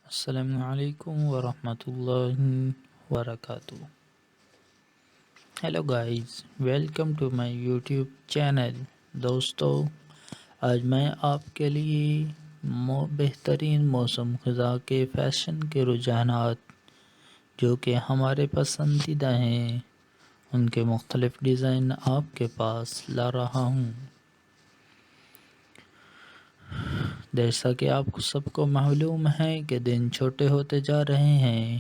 السلام علیکم ورحمۃ اللہ وبرکاتہ. Hello guys, welcome to my YouTube channel. دوستو، آج میں آپ کے لیے بہترین موسم خزاں کے فیشن کے رجحانات جو کہ ہمارے پسندیدہ ہیں ان کے مختلف ڈیزائن آپ کے پاس لا رہا ہوں. جیسا کہ آپ کو سب کو معلوم ہے کہ دن چھوٹے ہوتے جا رہے ہیں،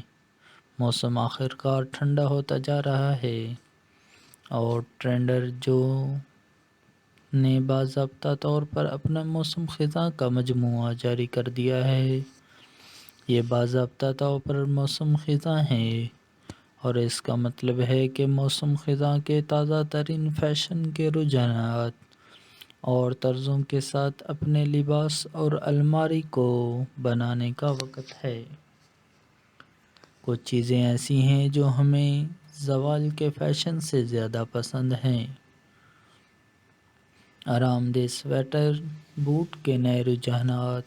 موسم آخر کار ٹھنڈا ہوتا جا رہا ہے اور ٹرینڈر جو نے باضابطہ طور پر اپنا موسم خزاں کا مجموعہ جاری کر دیا ہے. یہ باضابطہ طور پر موسم خزاں ہے اور اس کا مطلب ہے کہ موسم خزاں کے تازہ ترین فیشن کے رجحانات اور طرزوں کے ساتھ اپنے لباس اور الماری کو بنانے کا وقت ہے. کچھ چیزیں ایسی ہیں جو ہمیں زوال کے فیشن سے زیادہ پسند ہیں. آرام دہ سویٹر، بوٹ کے نئے رجحانات،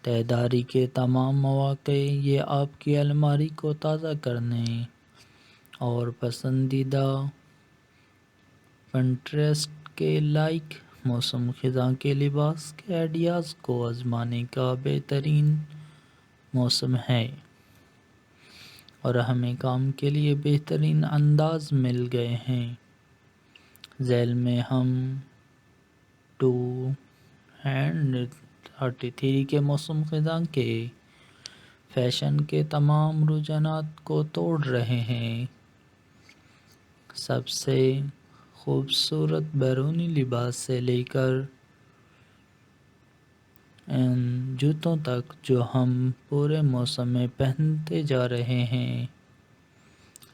تہداری کے تمام مواقع، یہ آپ کی الماری کو تازہ کرنے اور پسندیدہ پنٹریسٹ کے لائق موسم خزاں کے لباس کے آئیڈیاز کو آزمانے کا بہترین موسم ہے. اور ہمیں کام کے لیے بہترین انداز مل گئے ہیں. ذیل میں ہم 2033 کے موسم خزاں کے فیشن کے تمام رجحانات کو توڑ رہے ہیں. سب سے خوبصورت بیرونی لباس سے لے کر ان جوتوں تک جو ہم پورے موسم میں پہنتے جا رہے ہیں.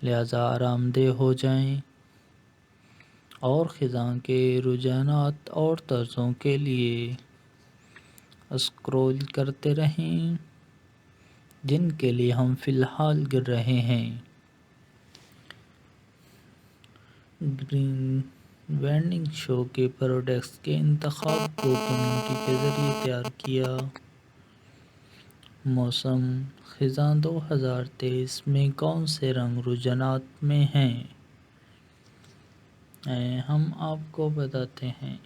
لہذا آرام دہ ہو جائیں اور خزاں کے رجحانات اور طرزوں کے لیے اسکرول کرتے رہیں جن کے لیے ہم فی الحال گر رہے ہیں. گرین وینڈنگ شو کے پروڈکٹس کے انتخاب کو کمیونٹی کے ذریعے تیار کیا. موسم خزاں 2023 میں کون سے رنگ رجحانات میں ہیں؟ ہم آپ کو بتاتے ہیں.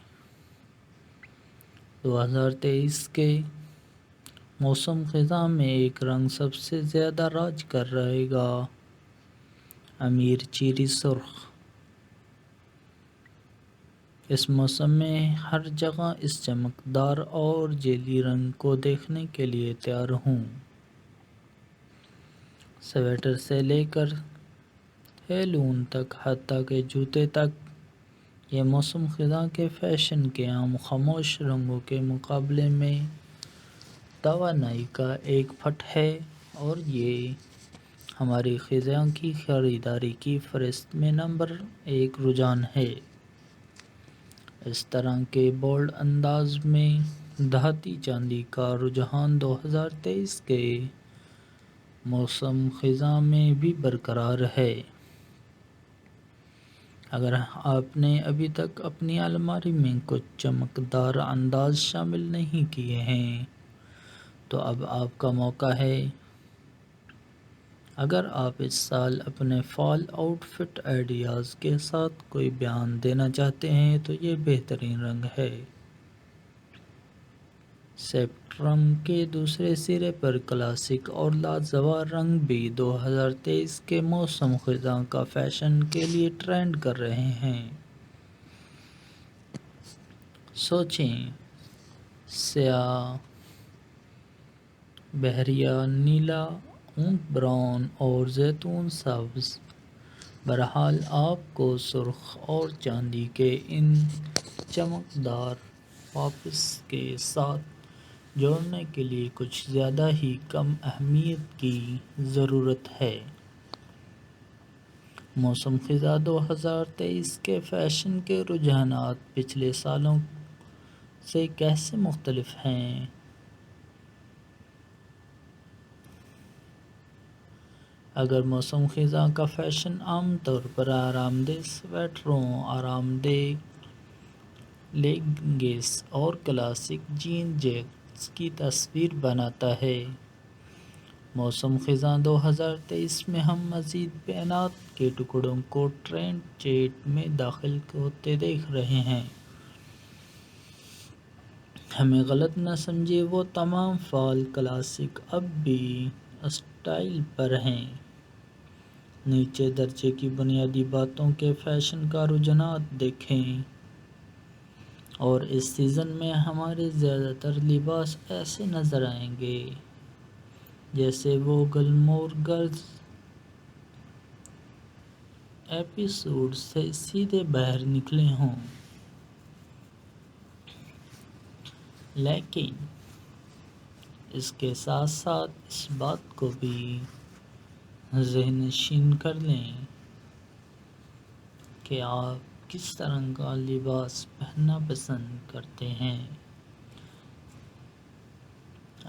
2023 کے موسم خزاں میں ایک رنگ سب سے زیادہ راج کر رہے گا: امیر چیری سرخ. اس موسم میں ہر جگہ اس چمکدار اور جیلی رنگ کو دیکھنے کے لیے تیار ہوں. سویٹر سے لے کر ہیلون تک، حتیٰ کہ جوتے تک، یہ موسم خزاں کے فیشن کے عام خاموش رنگوں کے مقابلے میں توانائی کا ایک پٹ ہے اور یہ ہماری خزاں کی خریداری کی فہرست میں نمبر 1 رجحان ہے. اس طرح کے بولڈ انداز میں دھاتی چاندی کا رجحان 2023 کے موسم خزاں میں بھی برقرار ہے. اگر آپ نے ابھی تک اپنی الماری میں کچھ چمکدار انداز شامل نہیں کیے ہیں تو اب آپ کا موقع ہے. اگر آپ اس سال اپنے فال آؤٹ فٹ آئیڈیاز کے ساتھ کوئی بیان دینا چاہتے ہیں تو یہ بہترین رنگ ہے. اسپیکٹرم کے دوسرے سرے پر کلاسک اور لاجواب رنگ بھی 2023 کے موسم خزاں کا فیشن کے لیے ٹرینڈ کر رہے ہیں. سوچیں، سیاہ، بحریہ نیلا، اونٹ براؤن اور زیتون سبز. بہرحال آپ کو سرخ اور چاندی کے ان چمکدار پاپس کے ساتھ جوڑنے کے لیے کچھ زیادہ ہی کم اہمیت کی ضرورت ہے. موسم خزاں 2023 کے فیشن کے رجحانات پچھلے سالوں سے کیسے مختلف ہیں؟ اگر موسم خزاں کا فیشن عام طور پر آرام دہ سویٹروں، آرام دہ لیگنگس اور کلاسک جین جیکٹس کی تصویر بناتا ہے، موسم خزاں 2023 میں ہم مزید بیانات کے ٹکڑوں کو ٹرینڈ چیٹ میں داخل ہوتے دیکھ رہے ہیں۔ ہمیں غلط نہ سمجھے، وہ تمام فال کلاسک اب بھی اسٹائل پر ہیں۔ نیچے درجے کی بنیادی باتوں کے فیشن کا رجحانات دیکھیں، اور اس سیزن میں ہمارے زیادہ تر لباس ایسے نظر آئیں گے جیسے وہ گلمور گرلز ایپیسوڈ سے سیدھے باہر نکلے ہوں۔ لیکن اس کے ساتھ ساتھ اس بات کو بھی ذہن نشین کر لیں کہ آپ کس طرح کا لباس پہننا پسند کرتے ہیں۔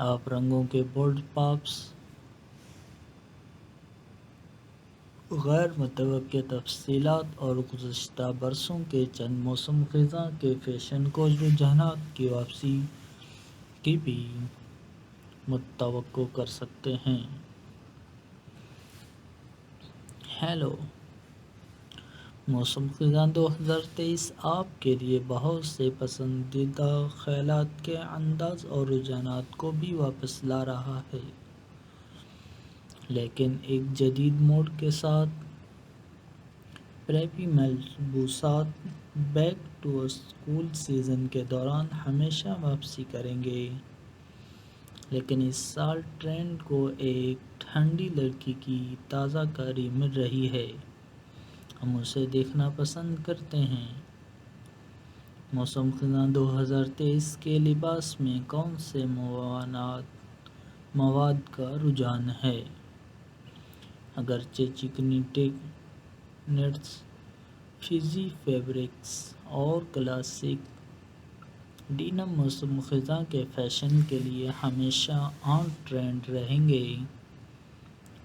آپ رنگوں کے بولڈ پاپس، غیر متوقع تفصیلات اور گزشتہ برسوں کے چند موسم خزاں کے فیشن کو رجحانات کی واپسی کی بھی متوقع کر سکتے ہیں۔ ہیلو، موسم خزاں 2023 آپ کے لیے بہت سے پسندیدہ خیالات کے انداز اور رجحانات کو بھی واپس لا رہا ہے، لیکن ایک جدید موڈ کے ساتھ۔ پریپی ملبوسات بیک ٹو اسکول سیزن کے دوران ہمیشہ واپسی کریں گے، لیکن اس سال ٹرینڈ کو ایک ٹھنڈی لڑکی کی تازہ کاری مل رہی ہے۔ ہم اسے دیکھنا پسند کرتے ہیں۔ موسم خزاں 2023 کے لباس میں کون سے مواد کا رجحان ہے؟ اگرچہ چکنی نیٹس، فزی فیبرکس اور کلاسک ڈینم موسم خزاں کے فیشن کے لیے ہمیشہ آن ٹرینڈ رہیں گے،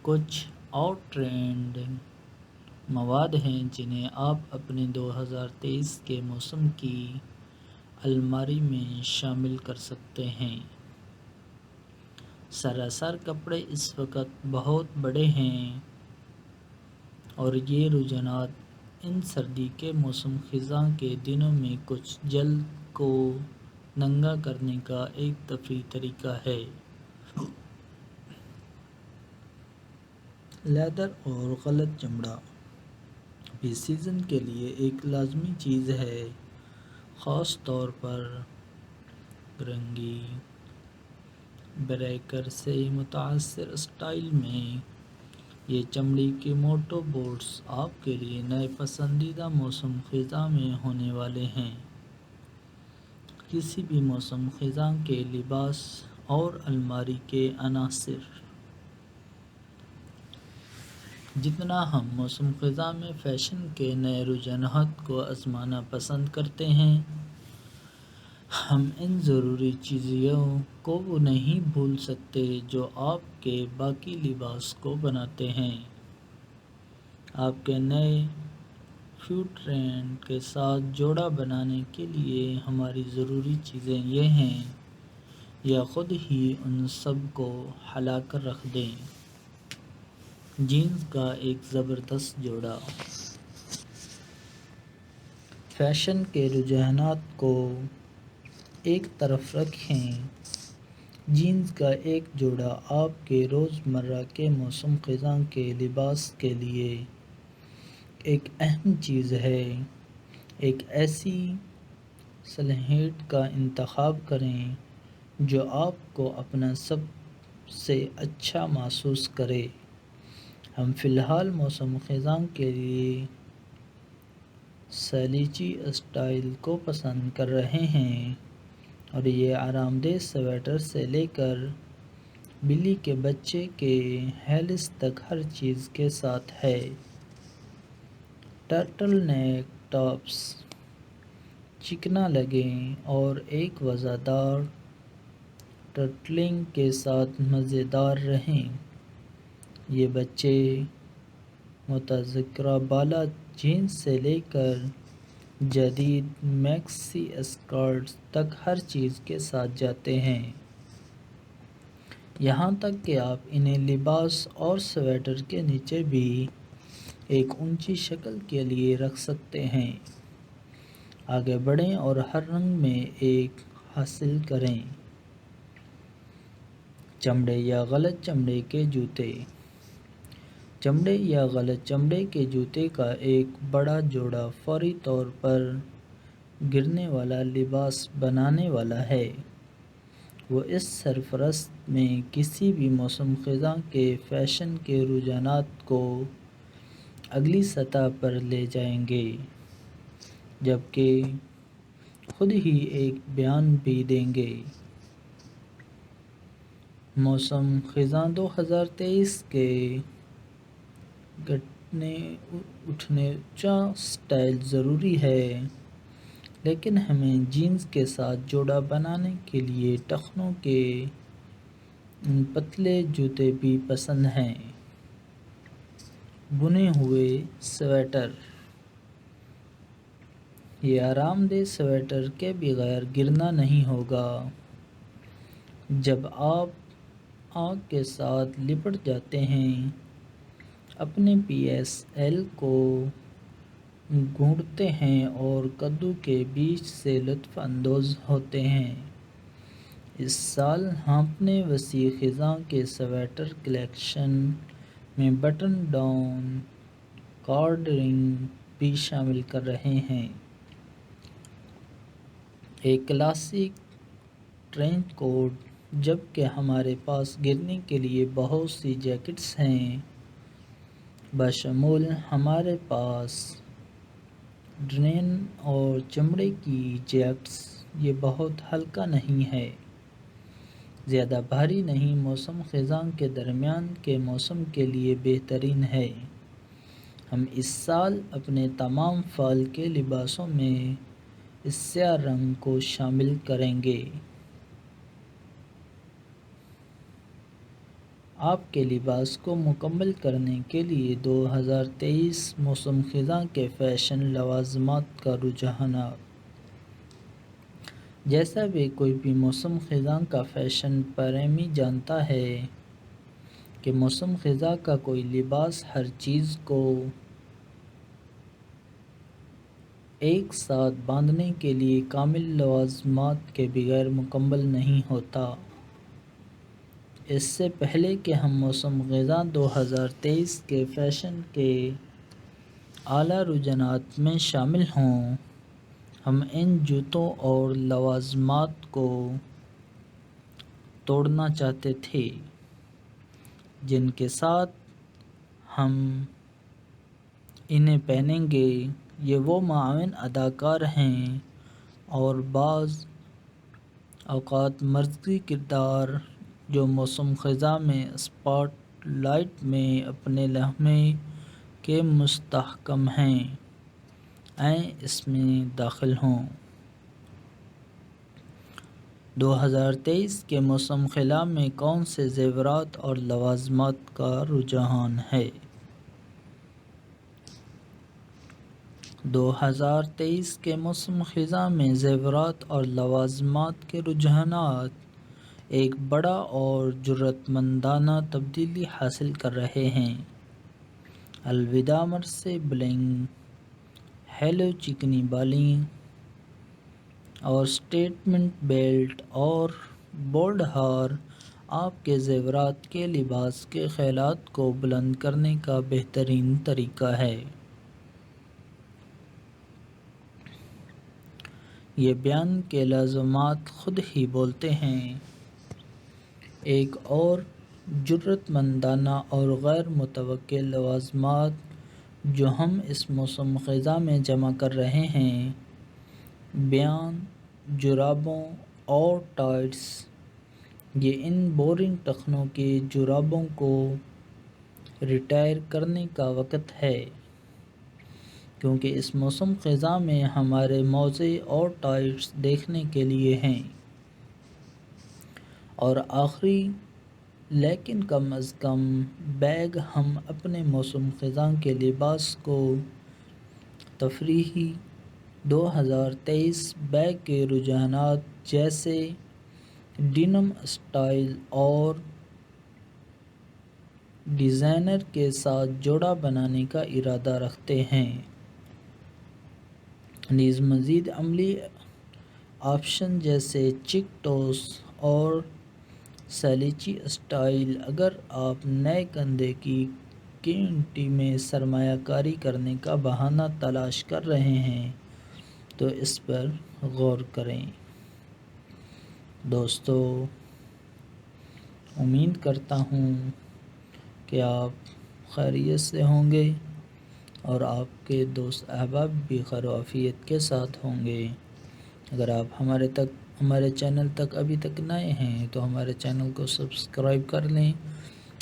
کچھ آؤٹ ٹرینڈنگ مواد ہیں جنہیں آپ اپنے 2023 کے موسم کی الماری میں شامل کر سکتے ہیں۔ سراسر کپڑے اس وقت بہت بڑے ہیں، اور یہ رجحانات ان سردی کے موسم خزاں کے دنوں میں کچھ جلد کو ننگا کرنے کا ایک تفریحی طریقہ ہے۔ لیدر اور غلط چمڑا بھی سیزن کے لیے ایک لازمی چیز ہے، خاص طور پر رنگی بریکر سے متاثر اسٹائل میں۔ یہ چمڑی کے موٹو بوٹس آپ کے لیے نئے پسندیدہ موسم خزاں میں ہونے والے ہیں۔ کسی بھی موسم خزاں کے لباس اور الماری کے عناصر۔ جتنا ہم موسم خزاں میں فیشن کے نئے رجحانات کو آزمانا پسند کرتے ہیں، ہم ان ضروری چیزوں کو نہیں بھول سکتے جو آپ کے باقی لباس کو بناتے ہیں۔ آپ کے نئے فٹ ٹرینڈ کے ساتھ جوڑا بنانے کے لیے ہماری ضروری چیزیں یہ ہیں، یا خود ہی ان سب کو ہلا کر رکھ دیں۔ جینز کا ایک زبردست جوڑا۔ فیشن کے رجحانات کو ایک طرف رکھیں، جینز کا ایک جوڑا آپ کے روزمرہ کے موسم خزاں کے لباس کے لیے ایک اہم چیز ہے۔ ایک ایسی سلہٹ کا انتخاب کریں جو آپ کو اپنا سب سے اچھا محسوس کرے۔ ہم فی الحال موسم خزاں کے لیے سلیچی اسٹائل کو پسند کر رہے ہیں، اور یہ آرام دہ سویٹر سے لے کر بلی کے بچے کے ہیلس تک ہر چیز کے ساتھ ہے۔ ٹرٹل نیک ٹاپس چکنا لگیں اور ایک وزردار ٹرٹلنگ کے ساتھ مزیدار رہیں۔ یہ بچے متذکرہ بالا جینز سے لے کر جدید میکسی اسکرٹس تک ہر چیز کے ساتھ جاتے ہیں۔ یہاں تک کہ آپ انہیں لباس اور سویٹر کے نیچے بھی ایک اونچی شکل کے لیے رکھ سکتے ہیں۔ آگے بڑھیں اور ہر رنگ میں ایک حاصل کریں۔ چمڑے یا غلط چمڑے کے جوتے۔ چمڑے یا غلط چمڑے کے جوتے کا ایک بڑا جوڑا فوری طور پر گرنے والا لباس بنانے والا ہے۔ وہ اس سرفرست میں کسی بھی موسم خزاں کے فیشن کے رجحانات کو اگلی سطح پر لے جائیں گے، جبکہ خود ہی ایک بیان بھی دیں گے۔ موسم خزاں 2023 کے گھٹنے اٹھنے اونچا سٹائل ضروری ہے، لیکن ہمیں جینز کے ساتھ جوڑا بنانے کے لیے ٹخنوں کے پتلے جوتے بھی پسند ہیں۔ بنے ہوئے سویٹر۔ یہ آرام دہ سویٹر کے بغیر گرنا نہیں ہوگا۔ جب آپ آگ کے ساتھ لپٹ جاتے ہیں، اپنے پی ایس ایل کو گھونٹتے ہیں اور کدو کے بیج سے لطف اندوز ہوتے ہیں۔ اس سال ہم اپنے وسیع خزاں کے سویٹر کلیکشن میں بٹن ڈاؤن کارڈرنگ بھی شامل کر رہے ہیں۔ ایک کلاسک ٹرینچ کوٹ۔ جبکہ ہمارے پاس گرنے کے لیے بہت سی جیکٹس ہیں، بشمول ہمارے پاس ڈنین اور چمڑے کی جیکٹس۔ یہ بہت ہلکا نہیں ہے، زیادہ بھاری نہیں، موسم خزاں کے درمیان کے موسم کے لیے بہترین ہے۔ ہم اس سال اپنے تمام فال کے لباسوں میں اس سیاہ رنگ کو شامل کریں گے۔ آپ کے لباس کو مکمل کرنے کے لیے 2023 موسم خزاں کے فیشن لوازمات کا رجحانات۔ جیسا بھی کوئی بھی موسم خزاں کا فیشن پریمی جانتا ہے کہ موسم خزاں کا کوئی لباس ہر چیز کو ایک ساتھ باندھنے کے لیے کامل لوازمات کے بغیر مکمل نہیں ہوتا۔ اس سے پہلے کہ ہم موسم خزاں 2023 کے فیشن کے اعلیٰ رجحانات میں شامل ہوں، ہم ان جوتوں اور لوازمات کو توڑنا چاہتے تھے جن کے ساتھ ہم انہیں پہنیں گے۔ یہ وہ معاون اداکار ہیں اور بعض اوقات مرکزی کردار جو موسم خزاں میں اسپاٹ لائٹ میں اپنے لمحے کے مستحکم ہیں، آئیں اس میں داخل ہوں۔ 2023 کے موسم خزاں میں کون سے زیورات اور لوازمات کا رجحان ہے؟ 2023 کے موسم خزاں میں زیورات اور لوازمات کے رجحانات ایک بڑا اور جرأت مندانہ تبدیلی حاصل کر رہے ہیں۔ الوداع مرثے بلنگ، ہیلو چکنی بالیں اور سٹیٹمنٹ بیلٹ اور بولڈ ہار آپ کے زیورات کے لباس کے خیالات کو بلند کرنے کا بہترین طریقہ ہے۔ یہ بیان کے لازمات خود ہی بولتے ہیں۔ ایک اور جرأت مندانہ اور غیر متوقع لوازمات جو ہم اس موسم خزاں میں جمع کر رہے ہیں، بیان جرابوں اور ٹائٹس۔ یہ ان بورنگ ٹخنوں کے جرابوں کو ریٹائر کرنے کا وقت ہے، کیونکہ اس موسم خزاں میں ہمارے موزے اور ٹائٹس دیکھنے کے لیے ہیں۔ اور آخری لیکن کم از کم بیگ، ہم اپنے موسم خزاں کے لباس کو تفریحی 2023 بیگ کے رجحانات جیسے ڈینم اسٹائل اور ڈیزائنر کے ساتھ جوڑا بنانے کا ارادہ رکھتے ہیں، نیز مزید عملی آپشن جیسے چیک ٹوس اور سلیچی اسٹائل۔ اگر آپ نئے کندھے کی کمیونٹی میں سرمایہ کاری کرنے کا بہانہ تلاش کر رہے ہیں تو اس پر غور کریں۔ دوستو، امید کرتا ہوں کہ آپ خیریت سے ہوں گے اور آپ کے دوست احباب بھی خیر و عافیت کے ساتھ ہوں گے۔ اگر آپ ہمارے چینل تک ابھی تک نئے ہیں تو ہمارے چینل کو سبسکرائب کر لیں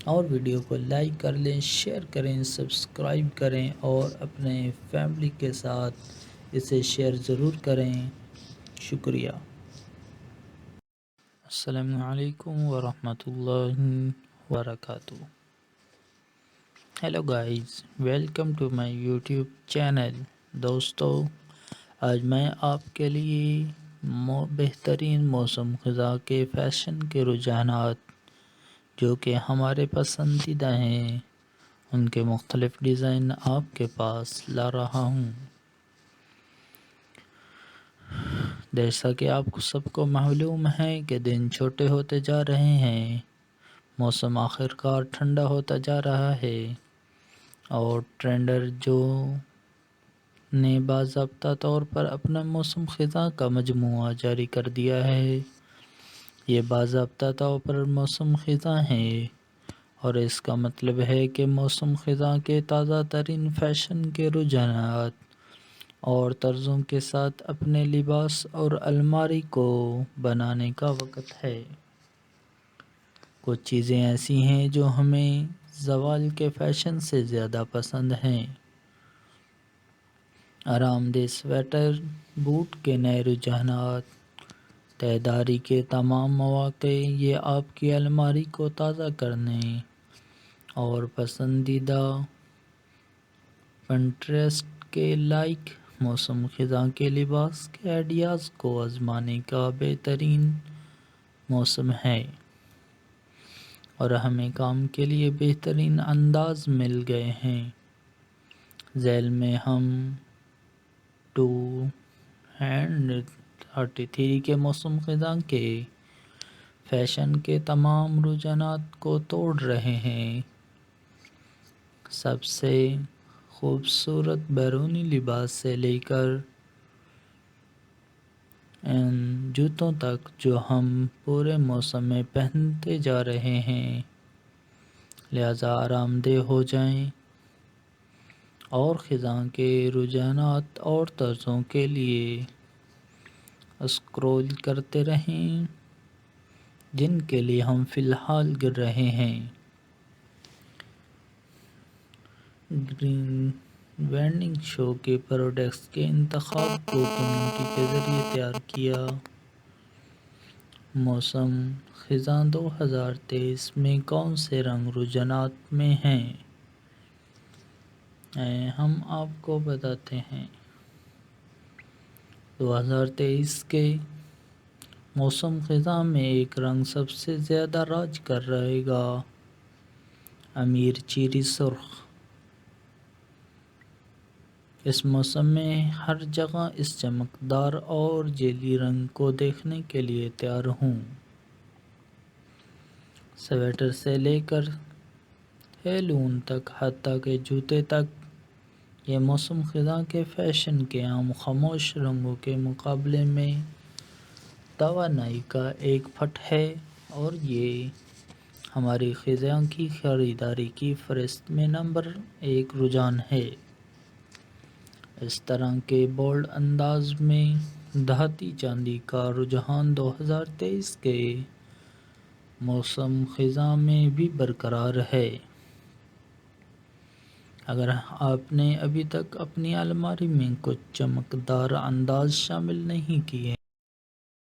اور ویڈیو کو لائک کر لیں، شیئر کریں، سبسکرائب کریں اور اپنے فیملی کے ساتھ اسے شیئر ضرور کریں۔ شکریہ۔ السلام علیکم ورحمۃ اللہ وبرکاتہ۔ Hello guys, welcome to my YouTube channel. دوستو، آج میں آپ کے لیے بہترین موسم خزاں کے فیشن کے رجحانات جو کہ ہمارے پسندیدہ ہیں ان کے مختلف ڈیزائن آپ کے پاس لا رہا ہوں۔ جیسا کہ آپ کو سب کو معلوم ہے کہ دن چھوٹے ہوتے جا رہے ہیں، موسم آخر کار ٹھنڈا ہوتا جا رہا ہے اور ٹرینڈر جو نے باضابطہ طور پر اپنا موسم خزاں کا مجموعہ جاری کر دیا ہے۔ یہ باضابطہ طور پر موسم خزاں ہے اور اس کا مطلب ہے کہ موسم خزاں کے تازہ ترین فیشن کے رجحانات اور طرزوں کے ساتھ اپنے لباس اور الماری کو بنانے کا وقت ہے۔ کچھ چیزیں ایسی ہیں جو ہمیں زوال کے فیشن سے زیادہ پسند ہیں۔ آرام دہ سویٹر، بوٹ کے نئے رجحانات، تہداری کے تمام مواقع، یہ آپ کی الماری کو تازہ کرنے اور پسندیدہ پنٹریسٹ کے لائق موسم خزاں کے لباس کے آئیڈیاز کو آزمانے کا بہترین موسم ہے اور ہمیں کام کے لیے بہترین انداز مل گئے ہیں۔ ذیل میں ہم 2033 کے موسم خزاں کے فیشن کے تمام رجحانات کو توڑ رہے ہیں۔ سب سے خوبصورت بیرونی لباس سے لے کر ان جوتوں تک جو ہم پورے موسم میں پہنتے جا رہے ہیں، لہذا آرام دہ ہو جائیں اور خزاں کے رجحانات اور طرزوں کے لیے اسکرول کرتے رہیں جن کے لیے ہم فی الحال گر رہے ہیں۔ گرین وینڈنگ شو کے پروڈکٹس کے انتخاب کو کمیونٹی کے ذریعے تیار کیا۔ موسم خزاں 2023 میں کون سے رنگ رجحانات میں ہیں، ہم آپ کو بتاتے ہیں۔ 2023 کے موسم خزاں میں ایک رنگ سب سے زیادہ راج کر رہے گا، امیر چیری سرخ۔ اس موسم میں ہر جگہ اس چمکدار اور جیلی رنگ کو دیکھنے کے لیے تیار ہوں۔ سویٹر سے لے کر ہیلون تک، حتیٰ کہ جوتے تک، یہ موسم خزاں کے فیشن کے عام خاموش رنگوں کے مقابلے میں توانائی کا ایک پٹ ہے اور یہ ہماری خزاں کی خریداری کی فہرست میں نمبر 1 رجحان ہے۔ اس طرح کے بولڈ انداز میں دھاتی چاندی کا رجحان 2023 کے موسم خزاں میں بھی برقرار ہے۔ اگر آپ نے ابھی تک اپنی الماری میں کچھ چمکدار انداز شامل نہیں کیے